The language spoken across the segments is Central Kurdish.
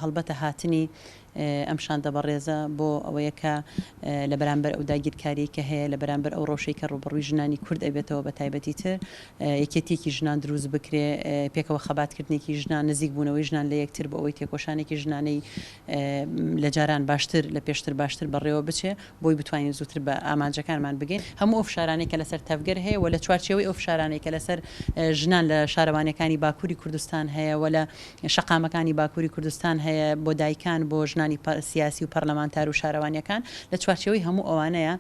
هەڵبەتە هاتنی ئەم شانتە بەڕێزە بۆ ئەوەیە کە لە بەرامبەر ئەو داگیرکاری کە هەیە لە بەرامبەر ئەو ڕۆژەی کە ڕوبەڕووی ژنانی کورد ئەبێتەوە بە تایبەتی تر یەکێتیەکی ژنان دروست بکرێ پێکەوە خەباتکردنێکی ژنان نزیک بوونەوەی ژنان لە یەکتر بۆ ئەوەی تێکۆشانێکی ژنانەی لە جاران باشتر لە پێشتر باشتر بەڕێوە بچێ بۆی بتوانین زووتر بە ئامانجەکانمان بگەین هەموو ئەو فشارانەی کە لەسەر تەفگەر هەیە و لە چوارچێوەی ئەو فشارانەی کە لەسەر ژنان لە شارەوانەکانی باکووری کوردستان هەیە و لە شەقامەکانی باکووری کوردستان هەیە بۆ دایکان بۆ ژنانی سیاسی و پەرلەمانتار و شارەوانیەکان لە چوارچێوەی هەموو ئەوانەیە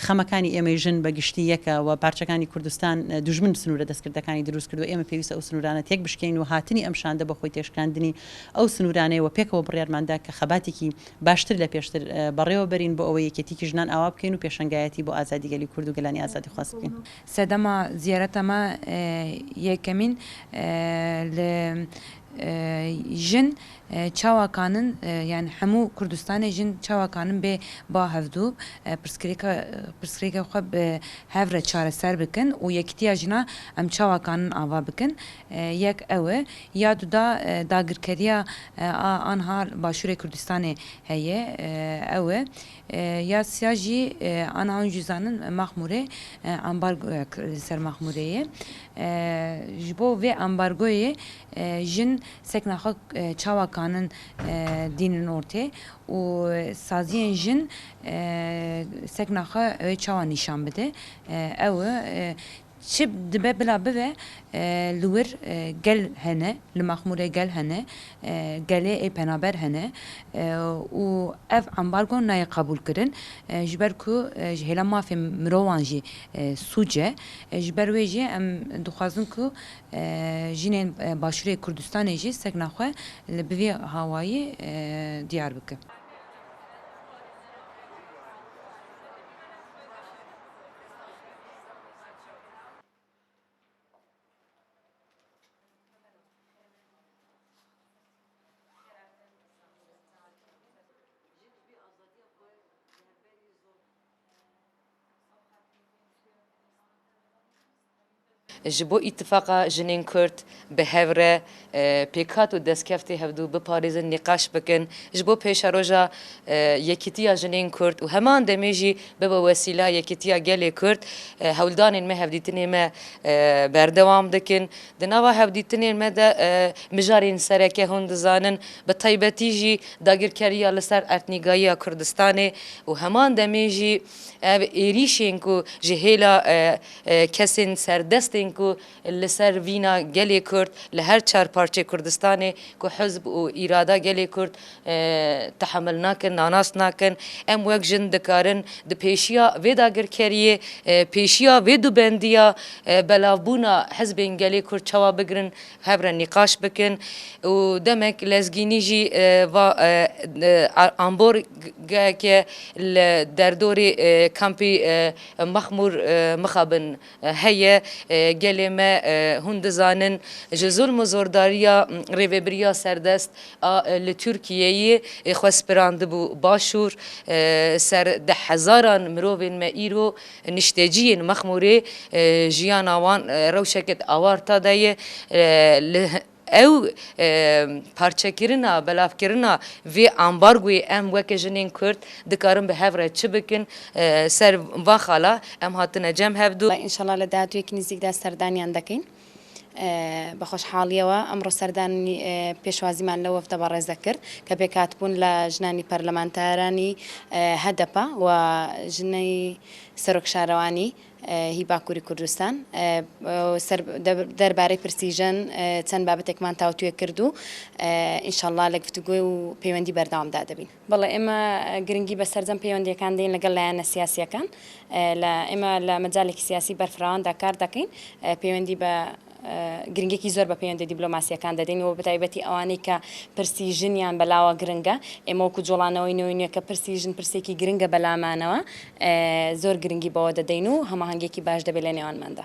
خەمەکانی ئێمەی ژن بەگشتی یەکە و پارچەکانی کوردستان دوژمن سنوورە دەستکردەکانی دروست کردو ئێمە پێویستە ئەو سنوورانە تێک بشکێن و هاتنی ئەم شاندە بە خۆی تێشکاندنی ئەو سنوورانەی و پێکەوە بڕیارماندا کە خەباتێکی باشتر لە پێشتر بەڕێوە بەرین بۆ ئەوەی یەکێتیی ژنان ئاوا بکەین و پێشنگایەتی بۆ ئازادی گەلی کورد و گەلانی ئازادی خواست بکەین سەدەما زیارەتەمە یەکەمین لە ژن چاواکانن یان هەموو کوردستانی ژن چاواکانن بێ با هەفتوو پرسکرێکە خۆ هەورە چارەسەر بکەن و یەکتیا ژنا ئەم چاواکانن ئاوا بکەن یەک ئەوە یا دوودا داگیرکاریە ئانها باشووری کوردستانی هەیە ئەوە یا سیاژی ئانها جوزانن مەخمورێ ئەمبارگۆ سەر مەخمورەیە ji bo vê ambargoyê jin seknaxwe çawakanin dînin ortê û saziyên jin seknaxwe ew çawa nîşan bide ew çi dibe bila bibe li wir gel hene li Maxmûrê gel hene gelê ê penaber hene û ev ambargo naye qebûl kirin ji ber ku ji hêla mafê mirovan jî sûce ji ber wê jî em dixwazin ku jinên Başûrê Kurdistanê jî seknaxwe li bivê hawayî diyar bikin. ji bo îtifaqa jinên Kurd bi hev re pêkhat û destkeftê hevdû biparêzin nîqaş bikin ji bo pêşeroja yekîtiya jinên Kurd û heman demê jî bibe wesîla yekîtiya gelê Kurd hewldanên me hevdîtinê me berdewam dikin di nava hevdîtinên me de mijarên sereke hûn dizanin bi taybetî jî dagirkariya li ser etnîgayiya Kurdistanê û heman demê jî ev êrîşên ku ji hêla kesên serdestên ku li ser vîna gelê Kurd li her çar parçê Kurdistanê ku hizb û îrada gelê Kurd tehemil nakin nanas nakin em wek jin dikarin di pêşiya vê dagirkeriyê pêşiya vê dubendiya belavbûna hizbên gelê Kurd çawa bigirin hevre nîqaş bikin û demek lezgînî jî va amborgeke li derdorê kampê Maxmûr mixabin heye gelê me hûn dizanin ji zulm û zordariya rêveberiya serdest li Tirkiyeyê xwespirandibû başûr ser de hezaran mirovên me îro nişteciyên Maxmûrê jiyana wan rewşeket awarta daye ew parçekirina belavkirina vê ambargoyê em weke jinên Kurd dikarin bi hev re çi bikin ser va xala em hatine cem hevdû İnşallah li dahatûyekî nîzik de serdaniyan dekin بە خۆشحاڵیەوە ئەمڕۆ سەردانی پێشوازیمان لە وەفتە بەڕێز دەکرد کە پێکهاتبوون لە ژنانی پەرلەمانتارانی هەدەپا و ژنەی سەرۆک شارەوانی هی باکووری کوردستان دەربارەی پرسیژن چەند بابەتێکمان تاوتوێ کرد و ئینشەڵڵا لە گفتوگۆی و پەیوەندی بەردەوامدا دەبین بەڵێ ئێمە گرنگی بە سەرجەم پەیوەندیەکان دێن لەگەڵ لایەنە سیاسیەکان ئێمە لە مەجالێکی سیاسی بەرفراواندا کار دەکەین پەیوەندی بە گرنگێکی زۆر بە پەیوەندی دیبلۆماسیەکان دەدەین و بەتایبەتی ئەوانەی کە پرسیژنیان بەلاوە گرنگە ئێمە وەکو جوڵانەوەی نوێنیە کە پرسیژن پرسێکی گرنگە بەلامانەوە زۆر گرنگی بەوە دەدەین و هەماهەنگێکی باش دەبێت لە نێوانماندا